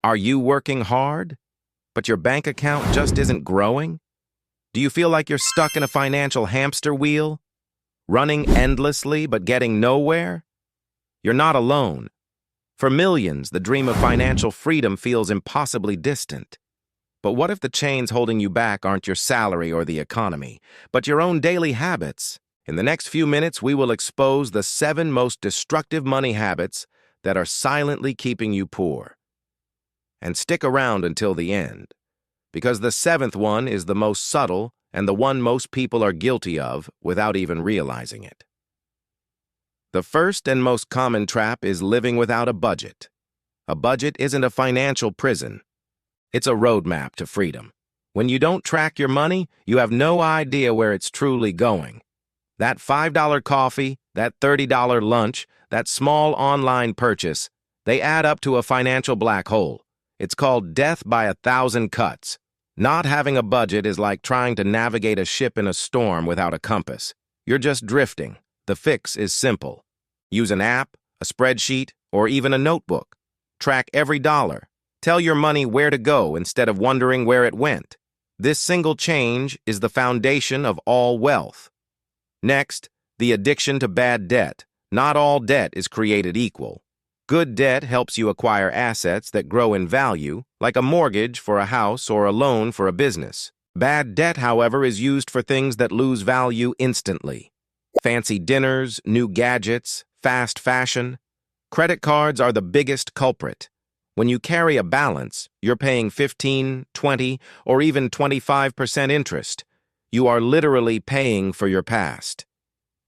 Are you working hard, but your bank account just isn't growing? Do you feel like you're stuck in a financial hamster wheel, running endlessly but getting nowhere? You're not alone. For millions, the dream of financial freedom feels impossibly distant. But what if the chains holding you back aren't your salary or the economy, but your own daily habits? In the next few minutes, we will expose the 7 most destructive money habits that are silently keeping you poor. And stick around until the end, because the 7th one is the most subtle and the one most people are guilty of without even realizing it. The first and most common trap is living without a budget. A budget isn't a financial prison. It's a roadmap to freedom. When you don't track your money, you have no idea where it's truly going. That $5 coffee, that $30 lunch, that small online purchase, they add up to a financial black hole. It's called death by 1,000 cuts. Not having a budget is like trying to navigate a ship in a storm without a compass. You're just drifting. The fix is simple. Use an app, a spreadsheet, or even a notebook. Track every dollar. Tell your money where to go instead of wondering where it went. This single change is the foundation of all wealth. Next, the addiction to bad debt. Not all debt is created equal. Good debt helps you acquire assets that grow in value, like a mortgage for a house or a loan for a business. Bad debt, however, is used for things that lose value instantly. Fancy dinners, new gadgets, fast fashion. Credit cards are the biggest culprit. When you carry a balance, you're paying 15, 20, or even 25% interest. You are literally paying for your past.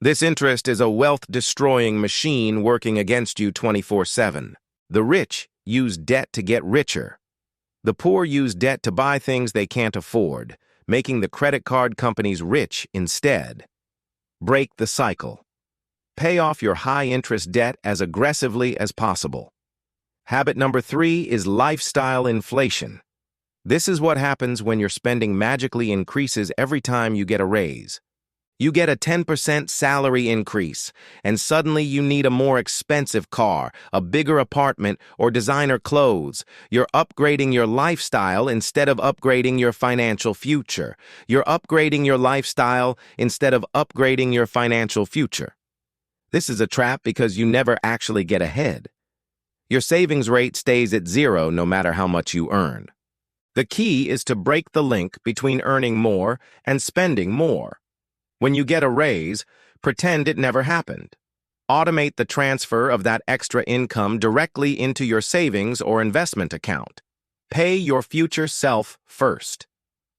This interest is a wealth-destroying machine working against you 24/7. The rich use debt to get richer. The poor use debt to buy things they can't afford, making the credit card companies rich instead. Break the cycle. Pay off your high-interest debt as aggressively as possible. Habit number 3 is lifestyle inflation. This is what happens when your spending magically increases every time you get a raise. You get a 10% salary increase, and suddenly you need a more expensive car, a bigger apartment, or designer clothes. You're upgrading your lifestyle instead of upgrading your financial future. You're upgrading your lifestyle instead of upgrading your financial future. This is a trap because you never actually get ahead. Your savings rate stays at 0 no matter how much you earn. The key is to break the link between earning more and spending more. When you get a raise, pretend it never happened. Automate the transfer of that extra income directly into your savings or investment account. Pay your future self first.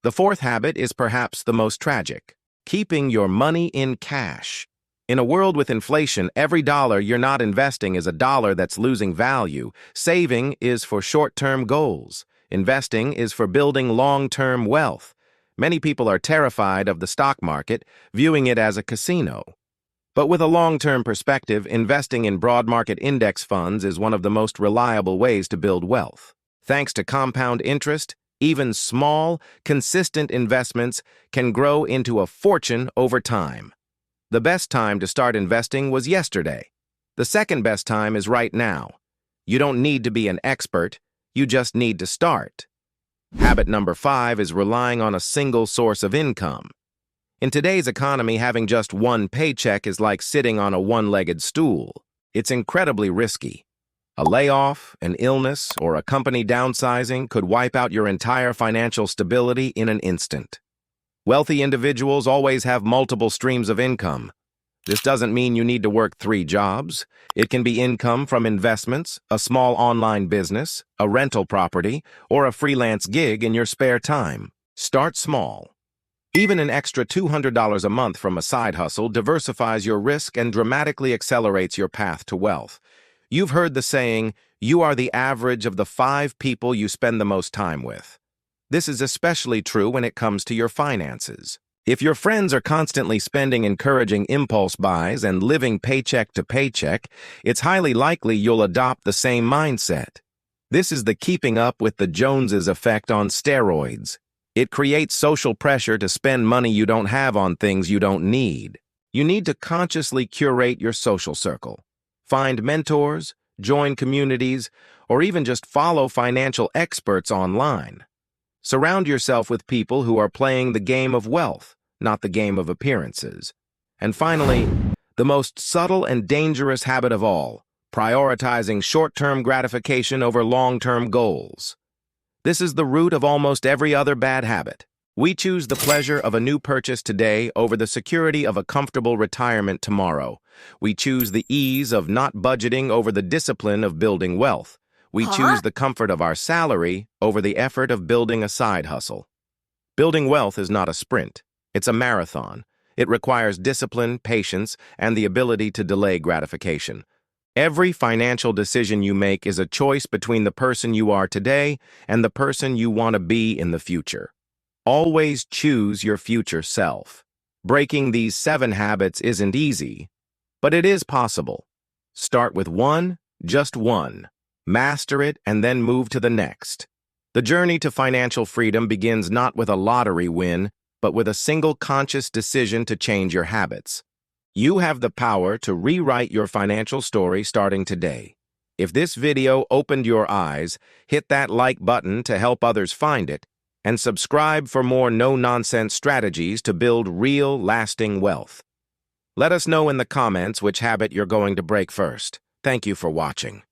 The 4th habit is perhaps the most tragic: keeping your money in cash. In a world with inflation, every dollar you're not investing is a dollar that's losing value. Saving is for short-term goals. Investing is for building long-term wealth. Many people are terrified of the stock market, viewing it as a casino. But with a long-term perspective, investing in broad market index funds is one of the most reliable ways to build wealth. Thanks to compound interest, even small, consistent investments can grow into a fortune over time. The best time to start investing was yesterday. The second best time is right now. You don't need to be an expert, you just need to start. Habit number 5 is relying on a single source of income. In today's economy, having just one paycheck is like sitting on a one-legged stool. It's incredibly risky. A layoff, an illness, or a company downsizing could wipe out your entire financial stability in an instant. Wealthy individuals always have multiple streams of income. This doesn't mean you need to work 3 jobs. It can be income from investments, a small online business, a rental property, or a freelance gig in your spare time. Start small. Even an extra $200 a month from a side hustle diversifies your risk and dramatically accelerates your path to wealth. You've heard the saying, you are the average of the 5 people you spend the most time with. This is especially true when it comes to your finances. If your friends are constantly spending encouraging impulse buys and living paycheck to paycheck, it's highly likely you'll adopt the same mindset. This is the keeping up with the Joneses effect on steroids. It creates social pressure to spend money you don't have on things you don't need. You need to consciously curate your social circle. Find mentors, join communities, or even just follow financial experts online. Surround yourself with people who are playing the game of wealth, not the game of appearances. And finally, the most subtle and dangerous habit of all, prioritizing short-term gratification over long-term goals. This is the root of almost every other bad habit. We choose the pleasure of a new purchase today over the security of a comfortable retirement tomorrow. We choose the ease of not budgeting over the discipline of building wealth. We choose the comfort of our salary over the effort of building a side hustle. Building wealth is not a sprint. It's a marathon. It requires discipline, patience, and the ability to delay gratification. Every financial decision you make is a choice between the person you are today and the person you want to be in the future. Always choose your future self. Breaking these 7 habits isn't easy, but it is possible. Start with one, just one. Master it and then move to the next. The journey to financial freedom begins not with a lottery win, but with a single conscious decision to change your habits. You have the power to rewrite your financial story starting today. If this video opened your eyes, hit that like button to help others find it, and subscribe for more no-nonsense strategies to build real, lasting wealth. Let us know in the comments which habit you're going to break first. Thank you for watching.